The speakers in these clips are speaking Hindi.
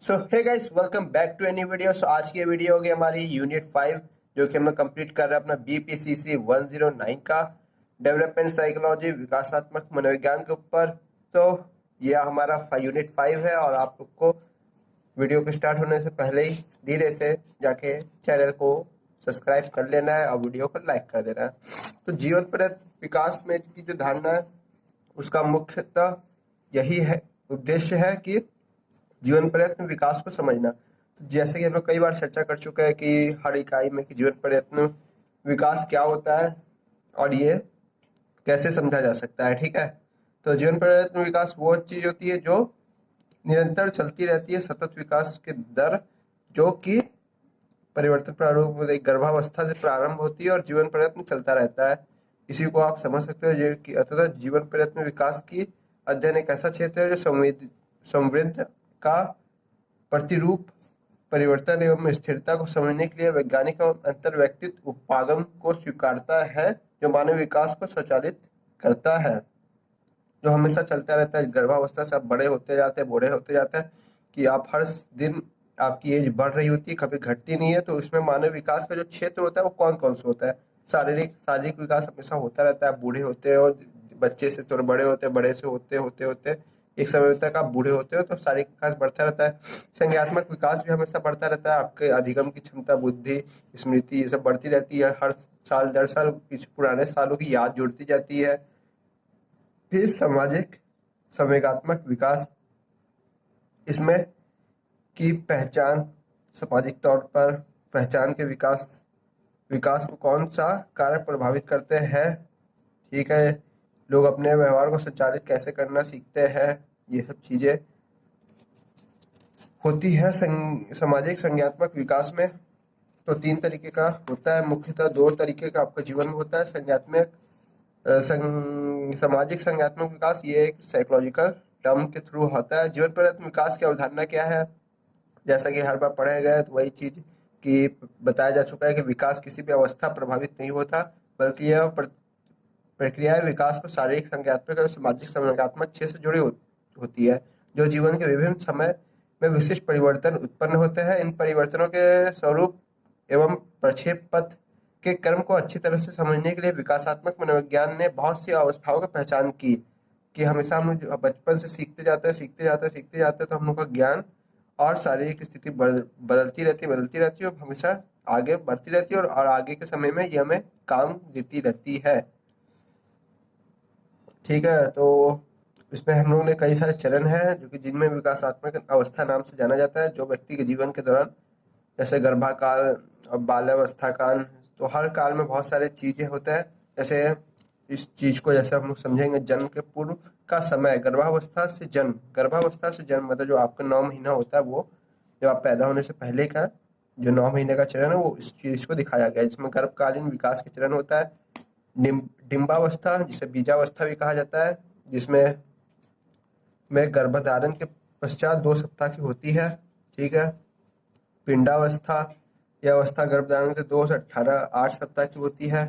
So hey guys, welcome back to any video. So आज की वीडियो होगी हमारी यूनिट 5, जो कि हम लोग कंप्लीट कर रहे हैं अपना BPCC 109 का डेवलपमेंट साइकोलॉजी विकासात्मक मनोविज्ञान के ऊपर। तो यह हमारा यूनिट 5 है और आप लोग को वीडियो के स्टार्ट होने से पहले ही धीरे से जाके चैनल को सब्सक्राइब कर लेना है और वीडियो को लाइक कर देना है। तो जीवन पर्यंत विकास में की जो धारणा है उसका मुख्यतः यही है, उद्देश्य है कि जीवन प्रयत्न विकास को समझना। तो जैसे कि हम लोग कई बार चर्चा कर चुके हैं कि हर इकाई में कि जीवन प्रयत्न विकास क्या होता है और ये कैसे समझा जा सकता है। ठीक है, तो जीवन प्रयत्न विकास वो चीज होती है जो निरंतर चलती रहती है, सतत विकास के दर जो कि परिवर्तन प्रारूप में एक गर्भावस्था से प्रारंभ होती है और जीवन प्रयत्न चलता रहता है। इसी को आप समझ सकते हो जो कि अतः जीवन प्रयत्न विकास की अध्ययन एक ऐसा क्षेत्र है जो समृद्ध का प्रतिरूप परिवर्तन एवं स्थिरता को समझने के लिए वैज्ञानिक एवं अंतर व्यक्तित्व उपागम को स्वीकारता है, जो मानव विकास को स्वचालित करता है, जो हमेशा चलता रहता है। गर्भावस्था से आप बड़े होते जाते हैं, बूढ़े होते जाते हैं, कि आप हर दिन आपकी एज बढ़ रही होती है, कभी घटती नहीं है। तो उसमें मानव विकास का जो क्षेत्र होता है वो कौन कौन सा होता है? शारीरिक शारीरिक विकास हमेशा होता रहता है, बूढ़े होते हैं और बच्चे से थोड़े बड़े होते हैं, बड़े से होते होते होते एक समय तक आप बूढ़े होते हो तो शारीरिक विकास बढ़ता रहता है। संज्ञात्मक विकास भी हमेशा बढ़ता रहता है, आपके अधिगम की क्षमता, बुद्धि, स्मृति ये सब बढ़ती रहती है। हर साल दर साल पुराने सालों की याद जुड़ती जाती है। फिर सामाजिक संवेगात्मक विकास, इसमें की पहचान, सामाजिक तौर पर पहचान के विकास विकास को कौन सा कारक प्रभावित करते हैं। ठीक है, लोग अपने व्यवहार को संचालित कैसे करना सीखते हैं, ये सब चीजें होती है सामाजिक संज्ञात्मक विकास में। तो तीन तरीके का होता है, मुख्यतः दो तरीके का आपका जीवन में होता है। संज्ञात्मक सामाजिक संज्ञात्मक विकास, ये एक साइकोलॉजिकल टर्म के थ्रू होता है। जीवन पर्यंत विकास की अवधारणा क्या है? जैसा कि हर बार पढ़े गए तो वही चीज कि बताया जा चुका है कि विकास किसी भी अवस्था प्रभावित नहीं होता, बल्कि यह प्रक्रिया विकास को शारीरिक संज्ञात्मक और सामाजिक संज्ञात्मक क्षेत्र से जुड़ी होती है, जो जीवन के विभिन्न समय में विशिष्ट परिवर्तन उत्पन्न होते हैं। इन परिवर्तनों के स्वरूप एवं प्रक्षेप पथ के क्रम को अच्छी तरह से समझने के लिए विकासात्मक मनोविज्ञान ने बहुत सी अवस्थाओं की पहचान की, कि हमेशा हम बचपन से सीखते जाते हैं, सीखते जाते हैं, सीखते जाते हैं, तो हम लोग का ज्ञान और शारीरिक स्थिति बदलती रहती है और हमेशा आगे बढ़ती रहती है और आगे के समय में ये हमें काम देती रहती है। ठीक है, तो इसमें हम लोगों ने कई सारे चरण हैं जो कि जिनमें विकासात्मक अवस्था नाम से जाना जाता है, जो व्यक्ति के जीवन के दौरान, जैसे गर्भाकाल और बाल्यावस्था काल, तो हर काल में बहुत सारे चीजें होते हैं। जैसे इस चीज को जैसे हम लोग समझेंगे, जन्म के पूर्व का समय, गर्भावस्था से जन्म मतलब जो आपका 9 महीना होता है, वो जब आप पैदा होने से पहले का जो 9 महीने का चरण है वो इस चीज को दिखाया गया है, जिसमें गर्भकालीन विकास के चरण होता है। डिंबावस्था, जिसे बीजावस्था भी कहा जाता है, जिसमें गर्भधारण के पश्चात 2 सप्ताह की होती है। ठीक है, पिंडावस्था, यह अवस्था गर्भधारण से 2 से 8 सप्ताह की होती है।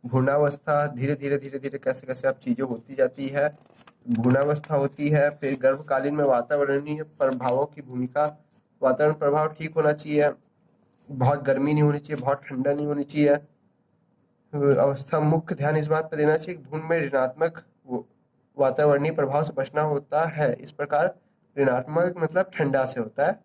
भ्रूणावस्था, धीरे धीरे धीरे धीरे कैसे कैसे अब चीजें होती जाती है, भ्रूणावस्था होती है। फिर गर्भकालीन में वातावरणीय प्रभावों की भूमिका, वातावरण प्रभाव ठीक होना चाहिए, बहुत गर्मी नहीं होनी चाहिए, बहुत ठंडा नहीं होनी चाहिए। अवस्था मुख्य ध्यान इस बात पर देना चाहिए कि भ्रूण में ऋणात्मक वातावरणीय प्रभाव से बचना होता है। इस प्रकार ऋणात्मक मतलब ठंडा से होता है,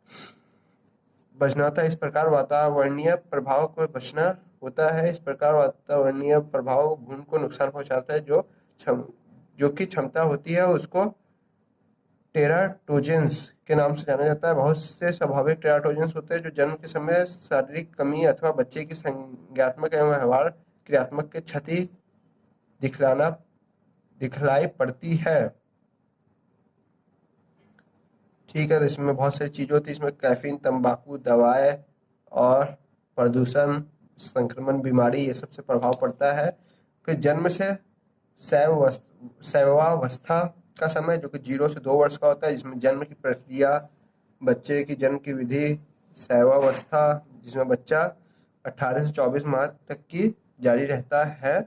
बचना होता है। इस प्रकार वातावरणीय प्रभाव को बचना होता है। इस प्रकार वातावरणीय प्रभाव भ्रूण को नुकसान पहुंचाता है, जो कि क्षमता होती है उसको टेराटोजेंस के नाम से जाना जाता है। बहुत से स्वाभाविक टेराटोजेंस होते हैं जो जन्म के समय शारीरिक कमी अथवा बच्चे की संज्ञात्मक एवं व्यवहार क्रियात्मक के क्षति दिखलाई पड़ती है। ठीक है, तो इसमें बहुत सारी चीजें होती है, इसमें कैफीन, तंबाकू, दवाएं और प्रदूषण, संक्रमण, बीमारी, ये सबसे प्रभाव पड़ता है। फिर जन्म से शैशवावस्था का समय, जो कि 0 से 2 वर्ष का होता है, जिसमें जन्म की प्रक्रिया, बच्चे की जन्म की विधि। शैशवावस्था, जिसमें बच्चा 18 से 24 माह तक की जारी रहता है,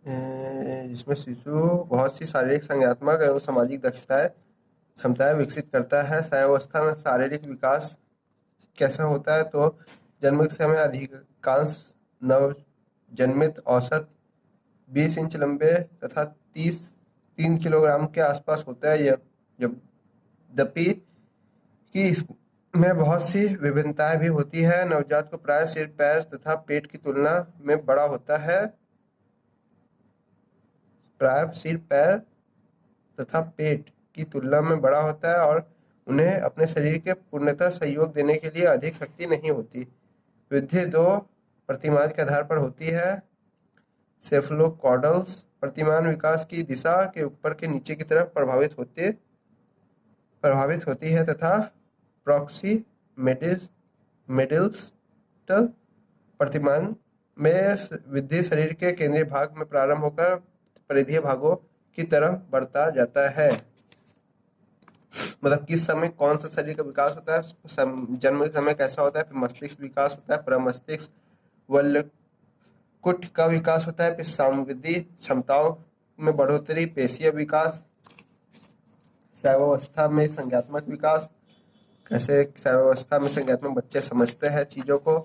जिसमें शिशु बहुत सी शारीरिक, संज्ञात्मक एवं सामाजिक दक्षताएं क्षमताएं विकसित करता है। शैशवावस्था में शारीरिक विकास कैसा होता है, तो जन्म के समय अधिकांश नवजन्मित औसत 20 इंच लंबे तथा 3 किलोग्राम के आसपास होता है। यद्यपि कि इसमें बहुत सी विभिन्नताएं भी होती है। नवजात को प्राय सिर, पैर तथा पेट की तुलना में बड़ा होता है। प्राय सिर, पैर तथा पेट की तुलना में बड़ा होता है और उन्हें अपने शरीर के पूर्णतः सहयोग देने के लिए अधिक शक्ति नहीं होती। वृद्धि दो प्रतिमान के आधार पर होती है। सेफलोकॉडल्स प्रतिमान विकास की दिशा के ऊपर के नीचे की तरफ प्रभावित होती है तथा प्रॉक्सिमेडिस्टल प्रतिमान में वृद्धि शरीर के केंद्रीय भाग में प्रारंभ होकर परिधीय भागों की तरफ बढ़ता जाता है। मतलब किस समय कौन सा शरीर का विकास होता है, जन्म के समय कैसा होता है, फिर मस्तिष्क विकास होता है, प्रमस्तिष्क वल्कुट का विकास होता है, फिर संवेदी क्षमताओं में बढ़ोतरी, पेशीय विकास, शैशवावस्था में संज्ञानात्मक विकास, कैसे शैशवावस्था में संज्ञानात्मक बच्चे समझते हैं चीजों को,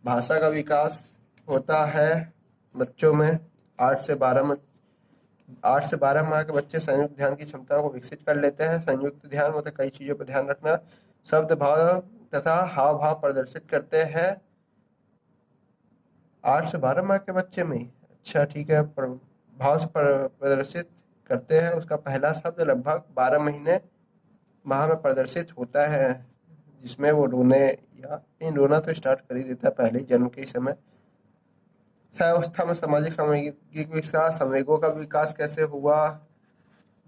भाषा का विकास होता है बच्चों में। 8 से 12 माह के बच्चे संयुक्त ध्यान की क्षमता को विकसित कर लेते हैं। संयुक्त ध्यान मतलब कई चीजों पर ध्यान रखना, शब्द, भाव तथा हाव भाव प्रदर्शित करते हैं 8 से 12 माह के बच्चे में। अच्छा ठीक है, भाव से प्रदर्शित करते हैं। उसका पहला शब्द लगभग 12 महीने माह में प्रदर्शित होता है, जिसमें वो रोने या रोना तो स्टार्ट कर ही देता है पहले जन्म के समय। शैशवावस्था में सामाजिक सामाजिक विकास, संवेगों का विकास कैसे हुआ,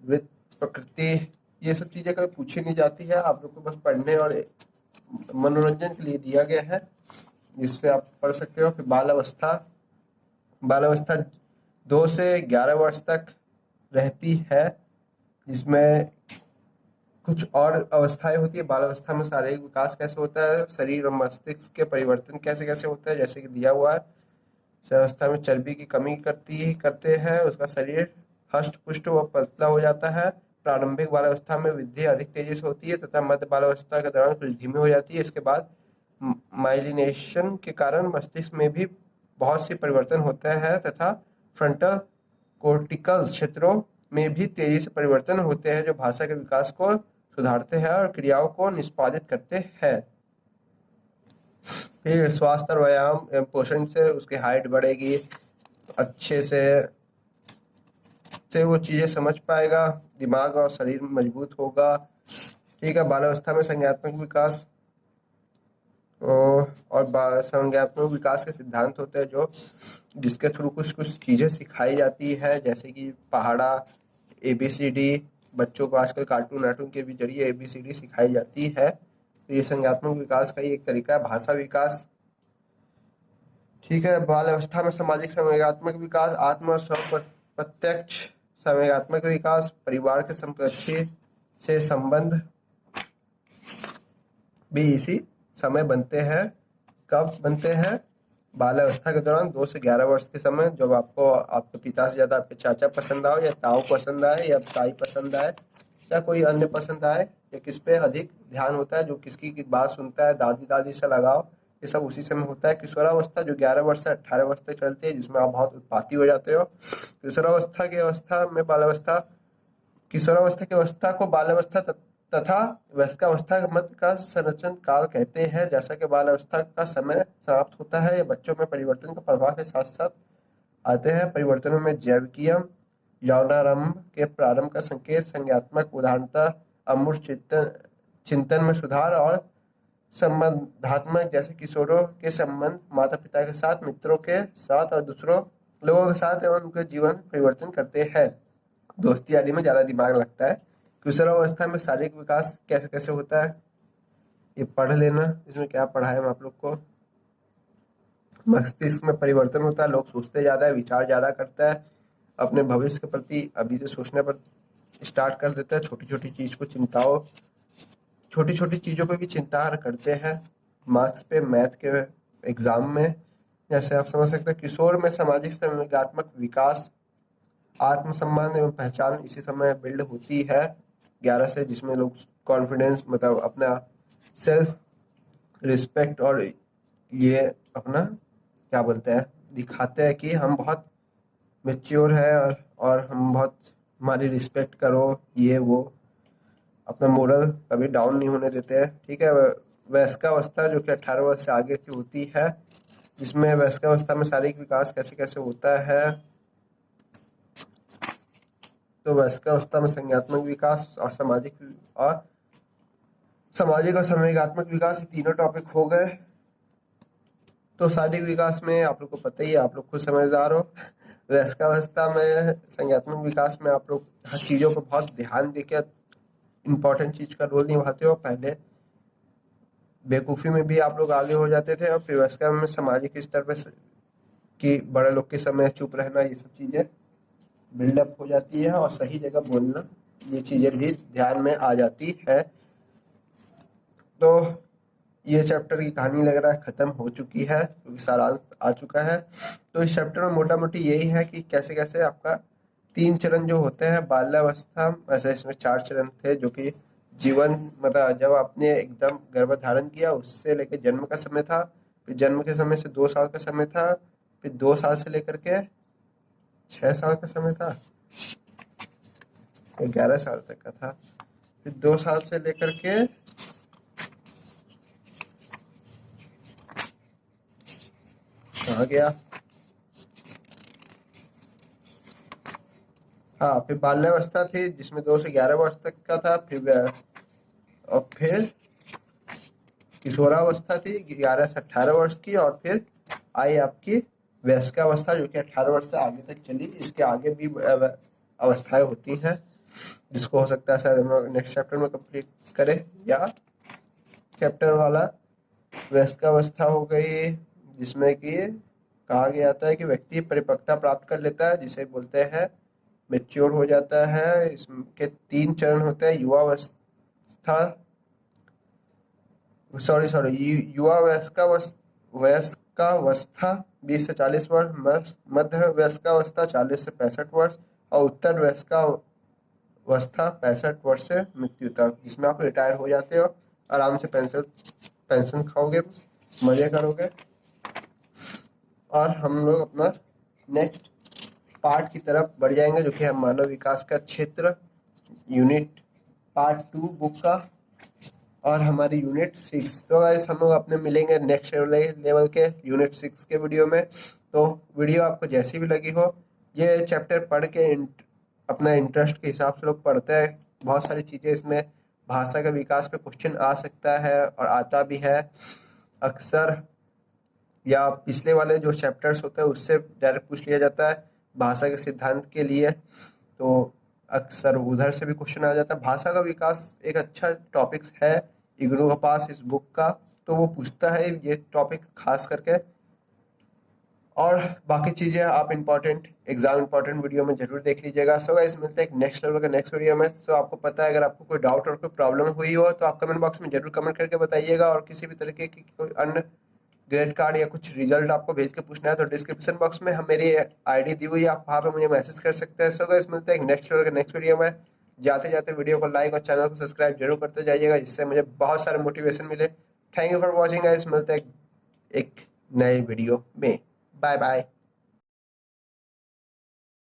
वृत्त प्रकृति, ये सब चीजें कभी पूछी नहीं जाती है। आप लोग को बस पढ़ने और मनोरंजन के लिए दिया गया है, जिससे आप पढ़ सकते हो। फिर बाल अवस्था 2 से 11 वर्ष तक रहती है, जिसमें कुछ और अवस्थाएं होती है। बाल अवस्था में शारीरिक विकास कैसे होता है, शरीर और मस्तिष्क के परिवर्तन कैसे कैसे होता है, जैसे कि दिया हुआ है। शैशवावस्था में चर्बी की कमी करते हैं, उसका शरीर हष्ट पुष्ट व पतला हो जाता है। प्रारंभिक बालावस्था में वृद्धि अधिक तेजी से होती है तथा मध्य बालावस्था के दौरान कुछ धीमी हो जाती है। इसके बाद माइलिनेशन के कारण मस्तिष्क में भी बहुत सी परिवर्तन होता है तथा फ्रंटल कोर्टिकल क्षेत्रों में भी तेजी से परिवर्तन होते हैं, जो भाषा के विकास को सुधारते हैं और क्रियाओं को निष्पादित करते हैं। फिर स्वास्थ्य और व्यायाम एवं पोषण से उसकी हाइट बढ़ेगी, अच्छे से वो चीजें समझ पाएगा, दिमाग और शरीर मजबूत होगा। ठीक है, बाल्यावस्था में संज्ञानात्मक विकास और संज्ञानात्मक विकास के सिद्धांत होते हैं, जो जिसके थ्रू कुछ कुछ चीजें सिखाई जाती है, जैसे कि पहाड़ा, ABCD। बच्चों को आजकल कार्टून वार्टून के भी जरिए ABCD सिखाई जाती है। तो ये संज्ञानात्मक विकास का ही एक तरीका है। भाषा विकास, ठीक है। बाल्यावस्था में सामाजिक संवेगात्मक विकास, आत्म और स्व प्रत्यक्ष संवेगात्मक विकास, परिवार के समकक्षी से संबंध भी इसी समय बनते हैं। कब बनते हैं? बाल्यावस्था के दौरान 2 से 11 वर्ष के समय, जब आपको आपके पिता से ज्यादा आपके चाचा पसंद आओ, या ताऊ पसंद आए, या ताई पसंद आए, या कोई अन्य पसंद आए, या किस पे अधिक ध्यान होता है, जो किसकी की बात सुनता है, दादी दादी से लगाओ, ये सब उसी समय होता है। किशोरावस्था जो 11 वर्ष से 18 वर्ष तक चलती है, जिसमें आप बहुत उत्पाती हो जाते हो। किशोरावस्था की अवस्था में किशोरावस्था की अवस्था को बाल्यावस्था तथा वयस्कावस्था के मध्य का संरचन काल कहते हैं। जैसा कि बाल्यावस्था का समय समाप्त होता है, ये बच्चों में परिवर्तन का प्रभाव के साथ साथ आते हैं। परिवर्तनों में जैविकीय यौनारंभ के प्रारंभ का संकेत, संज्ञानात्मक उदाहरणता, अमूर्त चिंतन में सुधार और संबंधात्मक, जैसे किशोरों के संबंध माता पिता के साथ, मित्रों के साथ और दूसरों लोगों के साथ एवं उनके जीवन परिवर्तन करते हैं। दोस्ती आदि में ज्यादा दिमाग लगता है। किशोरावस्था में शारीरिक विकास कैसे कैसे होता है, ये पढ़ लेना। इसमें क्या पढ़ा है हम आप लोग को? मस्तिष्क में परिवर्तन होता है, लोग सोचते ज्यादा है, विचार ज्यादा करता है, अपने भविष्य के प्रति अभी से सोचने पर स्टार्ट कर देता है। छोटी छोटी चीजों पे भी चिंता करते हैं। मार्क्स पे, मैथ के एग्जाम में, जैसे आप समझ सकते हैं। किशोर में सामाजिक संवेगात्मक विकास, आत्मसम्मान एवं पहचान इसी समय बिल्ड होती है। 11 से, जिसमें लोग कॉन्फिडेंस मतलब अपना सेल्फ रिस्पेक्ट और ये अपना क्या बोलते हैं दिखाते हैं कि हम बहुत मेच्योर है और हम बहुत हमारी रिस्पेक्ट करो, ये वो अपना मोरल कभी डाउन नहीं होने देते हैं। ठीक है। वयस्कावस्था जो कि 18 वर्ष से आगे की होती है, जिसमें वयस्कावस्था में शारीरिक विकास कैसे कैसे होता है। तो वयस्कावस्था में संज्ञानात्मक विकास और सामाजिक और संवेगात्मक विकास, ये तीनों टॉपिक हो गए। तो शारीरिक विकास में आप लोग को पता ही है, आप लोग खुद समझदार हो। वयस्कावस्था में संज्ञानात्मक विकास में आप लोग हर चीज़ों को बहुत ध्यान देकर इम्पोर्टेंट चीज का रोल निभाते हो। पहले बेवकूफ़ी में भी आप लोग आगे हो जाते थे, और फिर वयस्का में सामाजिक स्तर पर कि बड़े लोग के समय चुप रहना, ये सब चीज़ें बिल्डअप हो जाती है, और सही जगह बोलना, ये चीज़ें भी ध्यान में आ जाती है। तो ये चैप्टर की कहानी लग रहा है ख़त्म हो चुकी है, क्योंकि सारांश आ चुका है। तो इस चैप्टर में मोटा मोटी यही है कि कैसे कैसे आपका 3 चरण जो होते हैं बाल्यावस्था, वैसे इसमें 4 चरण थे, जो कि जीवन मतलब जब आपने एकदम गर्भधारण किया उससे लेकर जन्म का समय था, फिर जन्म के समय से 2 साल का समय था, फिर 2 साल से लेकर के 6 साल का समय था, 11 साल तक का था, फिर 2 साल से लेकर के कहाँ गया, हाँ, फिर बाल्यावस्था थी जिसमें 2 से 11 वर्ष तक का था, और फिर किशोरावस्था थी 11 से 18 वर्ष की, और फिर आई आपकी वयस्कावस्था जो कि 18 वर्ष से आगे तक चली। इसके आगे भी अवस्थाएं होती हैं, जिसको हो सकता है शायद हम नेक्स्ट चैप्टर में कंप्लीट करें, या चैप्टर वाला वयस्कावस्था हो गई, जिसमें कि कहा गया था कि व्यक्ति परिपक्वता प्राप्त कर लेता है, जिसे बोलते हैं मेच्योर हो जाता है। इसके 3 चरण होते हैं, युवावस्था, सॉरी युवा वयस्कावस्था 20 से 40 वर्ष, मध्य वयस्कावस्था 40 से 65 वर्ष, और उत्तर वयस्कावस्था 65 वर्ष से मृत्यु तक, जिसमें आप रिटायर हो जाते हो, आराम से पेंशन खाओगे, मजे करोगे। और हम लोग अपना नेक्स्ट पार्ट की तरफ बढ़ जाएंगे, जो कि है मानव विकास का क्षेत्र, यूनिट पार्ट 2 बुक का, और हमारी यूनिट 6। तो गाइस हम लोग अपने मिलेंगे नेक्स्ट लेवल के यूनिट 6 के वीडियो में। तो वीडियो आपको जैसी भी लगी हो, ये चैप्टर पढ़ के अपना इंटरेस्ट के हिसाब से लोग पढ़ते हैं। बहुत सारी चीज़ें इसमें भाषा के विकास पे क्वेश्चन आ सकता है, और आता भी है अक्सर, या पिछले वाले जो चैप्टर्स होते हैं उससे डायरेक्ट पूछ लिया जाता है भाषा के सिद्धांत के लिए, तो अक्सर उधर से भी क्वेश्चन आ जाता है। भाषा का विकास एक अच्छा टॉपिक्स है इग्नू के पास इस बुक का, तो वो पूछता है ये टॉपिक खास करके, और बाकी चीज़ें आप इंपॉर्टेंट वीडियो में जरूर देख लीजिएगा। सो गाइस मिलते हैं नेक्स्ट लेवल के नेक्स्ट वीडियो में। सो आपको पता है, अगर आपको कोई डाउट और कोई प्रॉब्लम हुई हो तो आप कमेंट बॉक्स में जरूर कमेंट करके बताइएगा, और किसी भी तरीके की कोई अन्य ग्रेड कार्ड या कुछ रिजल्ट आपको भेज के पूछना है तो डिस्क्रिप्शन बॉक्स में हम मेरी आईडी दी हुई है, आप वहाँ पे मुझे मैसेज कर सकते हैं। सो गाइस मिलते हैं नेक्स्ट लेवल के नेक्स्ट वीडियो में। जाते जाते वीडियो को लाइक और चैनल को सब्सक्राइब जरूर करते जाइएगा, जिससे मुझे बहुत सारे मोटिवेशन मिले। Thank you for watching guys, मिलते हैं एक नए वीडियो में। Bye bye.